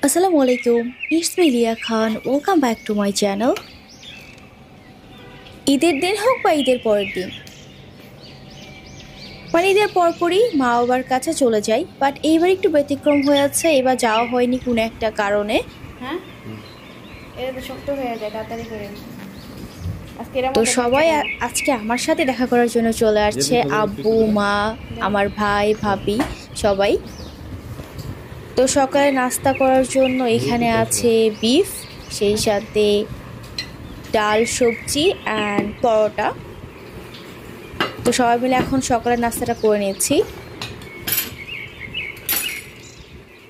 Assalamu alaikum. It's me Lia Khan. Welcome back to my channel. ঈদের দিন হোক বা ঈদের পরের দিন, মানে ঈদের পরপরই মা বাবার কাছে চলে যাই, বাট এইবার একটু ব্যতিক্রম হয়ে আছে। এবার যাওয়া হয়নি কোনো একটা কারণে। হ্যাঁ, এটা তো শক্ত হয়ে যায় তাড়াতাড়ি করে। তো সবাই আজকে আমার সাথে দেখা করার জন্য চলে আসছে, আব্বু, মা, আমার ভাই, ভাবি, সবাই। তো সকালে নাস্তা করার জন্য এখানে আছে বিফ, সেই সাথে ডাল, সবজি অ্যান্ড পরোটা। তো সবাই মিলে এখন সকালের নাস্তাটা করে নিয়েছি।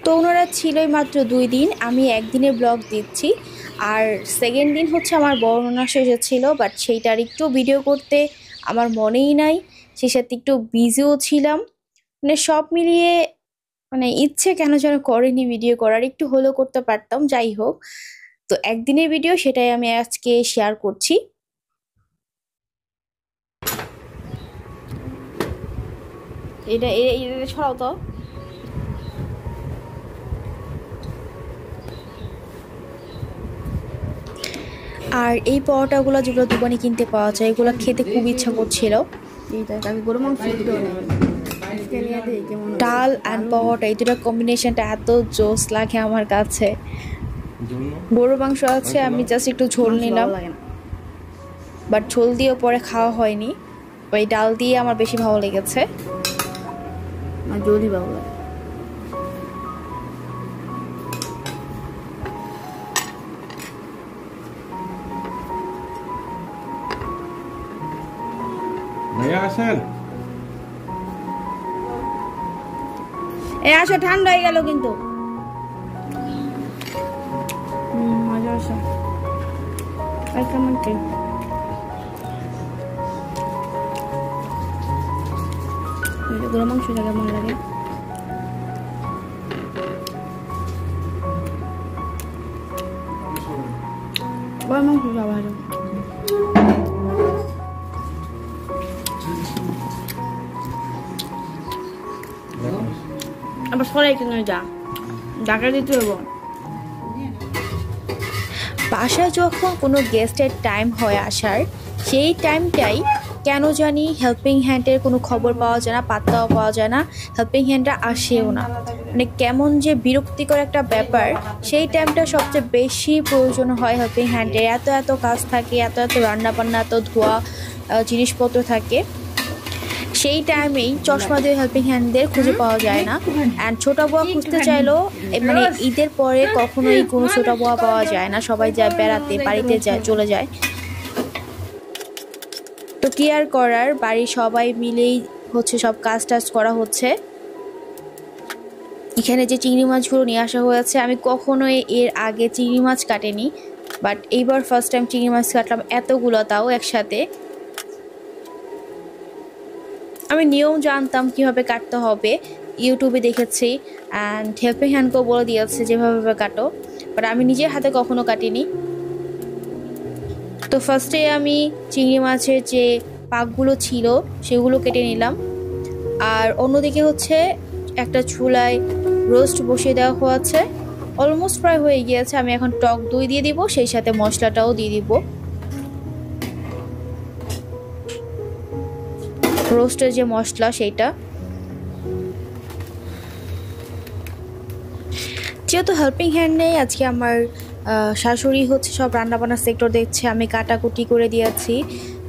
তো ওনারা ছিলই মাত্র 2 দিন, আমি একদিনের ব্লগ দিচ্ছি। আর সেকেন্ড দিন হচ্ছে আমার বর্ণনা শেষ ছিল, বাট সেইটার একটু ভিডিও করতে আমার মনেই নাই। সেই সাথে একটু বিজিও ছিলাম, মানে সব মিলিয়ে মানে ইচ্ছে কেন যেন করেনি ভিডিও করার, একটু হলেও করতে পারতাম। যাই হোক, তো একদিনের ভিডিও সেটাই আমি আজকে শেয়ার করছি। এটা ছড়াও তো। আর এই পরোটাগুলো যেগুলো দোকানে কিনতে পাওয়া যায়, এগুলো খেতে খুব ইচ্ছা করছিল। ডাল অ্যান্ড পরোটা, এই দুটো কম্বিনেশনটা এত জোস লাগে আমার কাছে। গরু মাংস আছে, আমি জাস্ট একটু ঝোল নিলাম, বাট ঝোল দিয়েও পরে খাওয়া হয়নি। ওই ডাল দিয়ে আমার বেশি ভালো লেগেছে। জলদি ভালো লাগে। ভাইয়া আসেন। আসো, ঠান্ডা হয়ে গেল কিন্তু। মজা আসো। কেমন গরু মাংস কেমন লাগে? গরু মাংস ভালো। আবার সরাই কিনে ঢাকা দিতে হবো। বাসায় যখন কোনো গেস্টের টাইম হয় আসার, সেই টাইমটাই কেন জানি হেল্পিং হ্যান্ডের কোনো খবর পাওয়া যায় না, পাত্তাও পাওয়া যায় না, হেল্পিং হ্যান্ডরা আসেও না। মানে কেমন যে বিরক্তিকর একটা ব্যাপার। সেই টাইমটা সবচেয়ে বেশি প্রয়োজন হয় হেল্পিং হ্যান্ডের। এত এত কাজ থাকে, এত এত রান্নাবান্না, এত ধোয়া জিনিসপত্র থাকে। সেই টাইমেই চশমা দিয়ে হেল্পিং হ্যান্ডদের খুঁজে পাওয়া যায় না। অ্যান্ড ছোটা বুয়া খুঁজতে চাইলেও মানে ঈদের পরে কখনোই কোনো ছোটা বুয়া পাওয়া যায় না। সবাই যায় বেড়াতে, বাড়িতে যায়, চলে যায়। তো কি আর করার, বাড়ির সবাই মিলেই হচ্ছে সব কাজ টাজ করা হচ্ছে। এখানে যে চিংড়ি মাছগুলো নিয়ে আসা হয়েছে, আমি কখনোই এর আগে চিংড়ি মাছ কাটিনি, বাট এইবার ফার্স্ট টাইম চিংড়ি মাছ কাটলাম, এতগুলো তাও একসাথে। আমি নিয়ম জানতাম কিভাবে কাটতে হবে, ইউটিউবে দেখেছি অ্যান্ড হেল্পিং হ্যান্ডকেও বলে দিয়েছে যেভাবে কাটো, বাট আমি নিজের হাতে কখনো কাটিনি। তো ফার্স্টে আমি চিংড়ি মাছের যে পাকগুলো ছিল সেগুলো কেটে নিলাম। আর অন্যদিকে হচ্ছে একটা চুলায় রোস্ট বসিয়ে দেওয়া হয়েছে, অলমোস্ট প্রায় হয়ে গিয়েছে। আমি এখন টক দই দিয়ে দিব, সেই সাথে মশলাটাও দিয়ে দিব। রোস্টের যে মশলা সেইটা, যেহেতু হেল্পিং হ্যান্ড নেই আজকে, আমার শাশুড়ি হচ্ছে সব রান্নাবান্নার সেক্টর দেখছে, আমি কাটাকুটি করে দিয়েছি।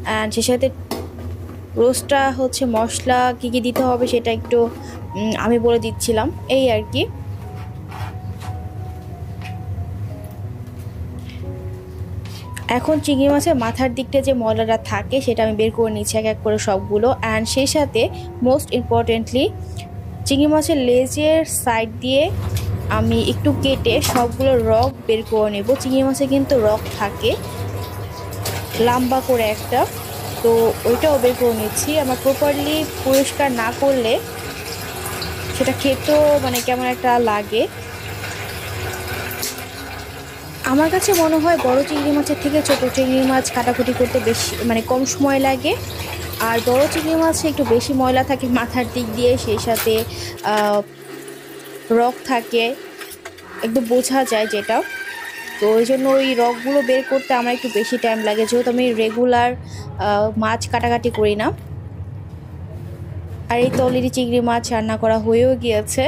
অ্যান্ড সে সাথে রোস্টটা হচ্ছে মশলা কী কী দিতে হবে সেটা একটু আমি বলে দিচ্ছিলাম, এই আর কি। এখন চিংড়ি মাছের মাথার দিকটা যে ময়লাটা থাকে সেটা আমি বের করে নিচ্ছি এক এক করে সবগুলো। অ্যান্ড সেই সাথে মোস্ট ইম্পর্টেন্টলি চিংড়ি মাছের লেজের সাইড দিয়ে আমি একটু কেটে সবগুলো রক বের করে নেব। চিংড়ি মাছে কিন্তু রক থাকে লম্বা করে একটা, তো ওইটাও বের করে নিচ্ছি। আমার প্রপারলি পরিষ্কার না করলে সেটা খেতেও মানে কেমন একটা লাগে। আমার কাছে মনে হয় বড় চিংড়ি মাছের থেকে ছোট চিংড়ি মাছ কাটাকুটি করতে বেশি মানে কম সময় লাগে। আর বড় চিংড়ি মাছে একটু বেশি ময়লা থাকে মাথার দিক দিয়ে, সেই সাথে রক থাকে। একদম বোঝা যায় যেটা। তো ওই জন্য ওই রগগুলো বের করতে আমার একটু বেশি টাইম লাগে, যেহেতু আমি রেগুলার মাছ কাটাকাটি করি না। আর এই তো অলরেডি চিংড়ি মাছ রান্না করা হয়েও গিয়েছে।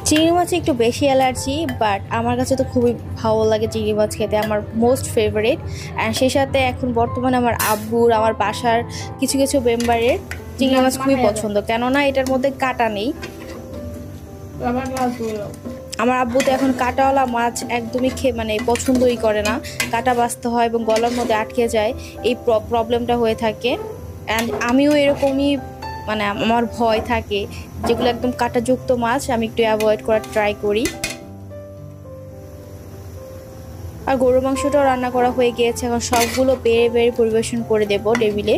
চিংড়ি মাছে একটু বেশি অ্যালার্জি, বাট আমার কাছে তো খুবই ভালো লাগে চিংড়ি মাছ খেতে, আমার মোস্ট ফেভারিট। অ্যান্ড সেই সাথে এখন বর্তমানে আমার আব্বুর, আমার বাসার কিছু কিছু মেম্বারের চিংড়ি মাছ খুবই পছন্দ, কেননা এটার মধ্যে কাঁটা নেই। আমার আব্বু তো এখন কাঁটাওয়ালা মাছ একদমই মানে পছন্দই করে না, কাঁটা বাছতে হয় এবং গলার মধ্যে আটকে যায়, এই প্রবলেমটা হয়ে থাকে। অ্যান্ড আমিও এরকমই, মানে আমার ভয় থাকে, যেগুলো একদম কাঁটাযুক্ত মাছ আমি একটু অ্যাভয়েড করার ট্রাই করি। আর গরুর মাংসটাও রান্না করা হয়ে গিয়েছে, এখন সবগুলো বেড়ে বেড়ে পরিবেশন করে দেবো টেবিলে।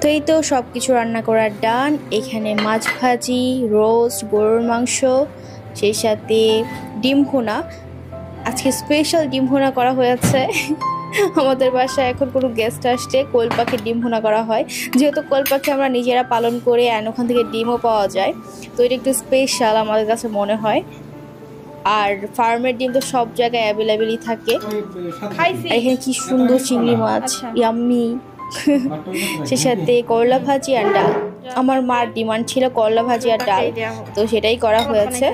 তো এই তো সব কিছু রান্না করার ডান। এখানে মাছ ভাজি, রোস্ট, গরুর মাংস, সেই সাথে ডিম ভুনা। আজকে স্পেশাল ডিম ভুনা করা হয়েছে। আমাদের বাসায় এখন কোনো গেস্ট আসলে কোয়েল পাখির ডিম ভুনা করা হয়, যেহেতু কোয়েল পাখি আমরা নিজেরা পালন করে, আর ওখান থেকে ডিমও পাওয়া যায়, তো এটা একটু স্পেশাল আমাদের কাছে মনে হয়। আর ফার্মের ডিম তো সব জায়গায় অ্যাভেলেবেলই থাকে। এখানে কি সুন্দর চিংড়ি মাছ, ইয়াম্মি। সে সাথে করলা ভাজি আর ডাল। আমার মার ডিমান্ড ছিল করলা ভাজি আর ডাল, তো সেটাই করা হয়েছে,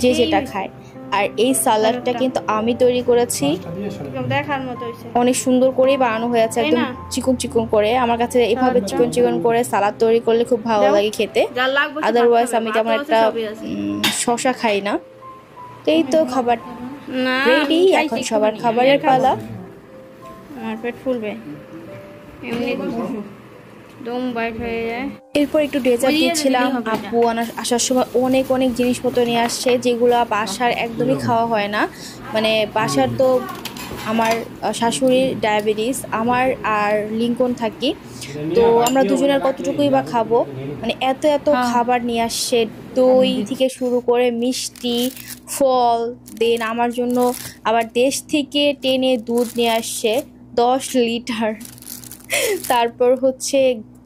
যে যেটা খায়। আর এই সালাডটা কিন্তু আমি তৈরি করেছি, অনেক সুন্দর করেই বানানো হয়েছে, একদম চিকন চিকন করে। আমার কাছে এইভাবে চিকন চিকন করে সালাদ তৈরি করলে খুব ভালো লাগে খেতে, আদারওয়াইজ আমি তেমন একটা শশা খাই না। এই তো খাবার রেডি, এখন সবার খাবারের পালা। আমার পেট ফুলবে এরপর একটু ডেজার্ট দিচ্ছিলাম। আপু আসার সময় অনেক অনেক জিনিসপত্র নিয়ে আসছে, যেগুলো বাসার একদমই খাওয়া হয় না। মানে বাসার তো আমার শাশুড়ির ডায়াবেটিস, আমার আর লিঙ্কন থাকি, তো আমরা দুজনের কতটুকুই বা খাবো, মানে এত এত খাবার নিয়ে আসছে, দই থেকে শুরু করে মিষ্টি, ফল, দেন আমার জন্য আবার দেশ থেকে টেনে দুধ নিয়ে আসছে 10 লিটার। তারপর হচ্ছে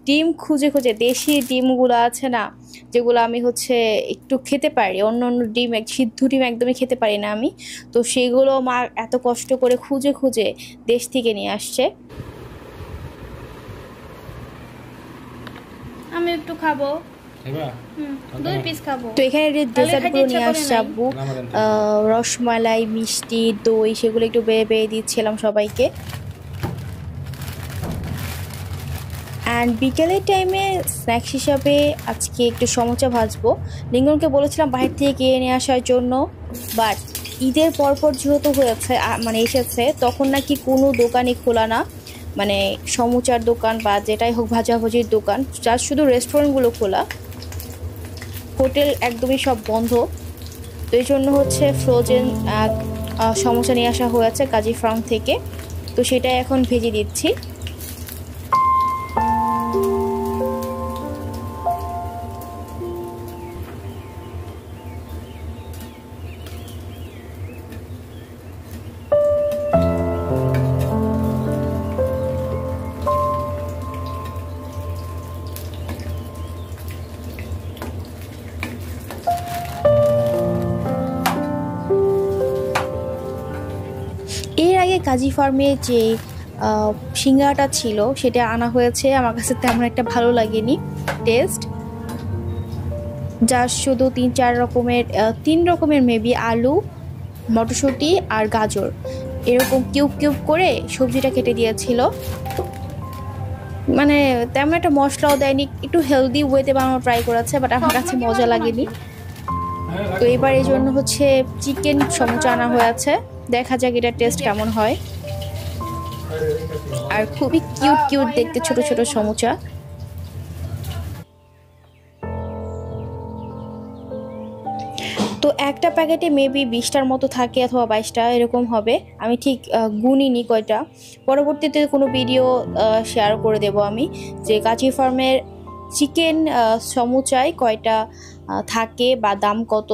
ডিম খুঁজে খুঁজে, দেশি ডিমগুলো আছে না, যেগুলো আমি হচ্ছে একটু খেতে পারি, অন্য অন্য ডিম, সিদ্ধ ডিম একদমই খেতে পারি না আমি, তো সেগুলো মা এত কষ্ট করে খুঁজে খুঁজে দেশ থেকে নিয়ে আসছে। আমি একটু খাবো, 2 পিস খাবো। তো এখানে ডেজার্টগুলো নিয়ে আসছে আব্বু, রসমালাই, মিষ্টি, দই, সেগুলো একটু বেয়ে বেয়ে দিচ্ছিলাম সবাইকে। অ্যান্ড বিকেলের টাইমে স্ন্যাক্স হিসাবে আজকে একটু সমোচা ভাজবো। লিঙ্গনকে বলেছিলাম বাইরে থেকে কিনে নিয়ে আসার জন্য, বাট ঈদের পরপর যেহেতু হয়েছে, মানে এসেছে, তখন নাকি কোনো দোকানই খোলা না, মানে সমোচার দোকান বা যেটাই হোক ভাজাভাজির দোকান, যার শুধু রেস্টুরেন্টগুলো খোলা, হোটেল একদমই সব বন্ধ। তো এই জন্য হচ্ছে ফ্রোজেন সমোসা নিয়ে আসা হয়েছে কাজী ফার্ম থেকে, তো সেটাই এখন ভেজে দিচ্ছি। এর আগে কাজী ফার্মে যে সিঙ্গারাটা ছিল সেটা আনা হয়েছে, আমার কাছে তেমন একটা ভালো লাগেনি টেস্ট, যা শুধু 3 রকমের মেবি আলু, মটরশুঁটি আর গাজর এরকম কিউব কিউব করে সবজিটা কেটে দিয়েছিল, মানে তেমন একটা মশলাও দেয়নি, একটু হেলদি ওয়েতে বানানো ট্রাই করেছে, বাট আমার কাছে মজা লাগেনি। তো এবার এই জন্য হচ্ছে চিকেন সমোচা আনা হয়েছে, দেখা যাক এটা টেস্ট কেমন হয়। আর খুবই কিউট কিউট দেখতে ছোট ছোট সমোচা। তো একটা একটা প্যাকেটে মেবি 20টার মতো থাকে অথবা 22টা এরকম হবে, আমি ঠিক গুনিনি কয়টা। পরবর্তীতে কোনো ভিডিও শেয়ার করে দেব আমি যে কাচি ফার্মের চিকেন সমুচায় কয়টা থাকে বা দাম কত।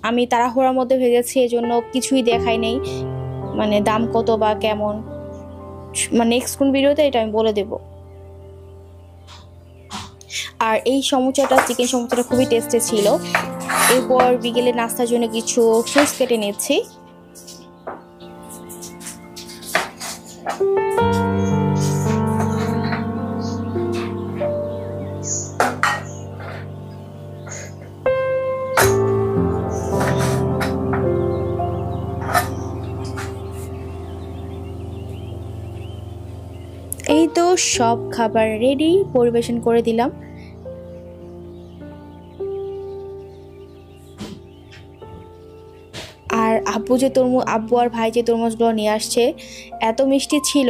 আমি তাড়াহুড়ার মধ্যে ভেজেছি, এজন্য কিছুই দেখাই নেই, মানে দাম কত বা কেমন, মানে নেক্সট কোন ভিডিওতে এটা আমি বলে দেব। আর এই সমুচাটা, চিকেন সমুচাটা খুবই টেস্টি ছিল। এরপর বিকেলে নাস্তার জন্য কিছু ফ্রুটস কেটে নিচ্ছি। এই তো সব খাবার রেডি, পরিবেশন করে দিলাম। আর আব্বু আর ভাই যে তরমুজগুলো নিয়ে আসছে এত মিষ্টি ছিল,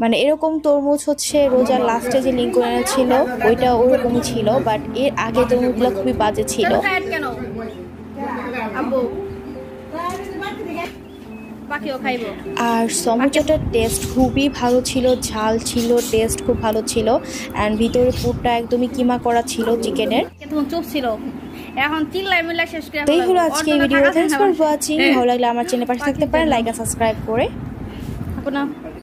মানে এরকম তরমুজ হচ্ছে রোজার লাস্টে যে লিঙ্কন ছিল ওইটা ওরকমই ছিল, বাট এর আগে তরমুজগুলো খুবই বাজে ছিল। আর সমুচাটার টেস্ট খুবই ভালো ছিল, ঝাল ছিল, টেস্ট খুব ভালো ছিল, অ্যান্ড ভিতরে পুরটা একদমই কিমা করা ছিল চিকেনের। চুপ ছিল, এখন চিল্লাই মিল্লাই শেষ করে। তাই হলো আজকে ভিডিও। Thanks for watching. ভালো লাগলে আমার চ্যানেল পাশে থাকতে পারেন, লাইক আর সাবস্ক্রাইব করে।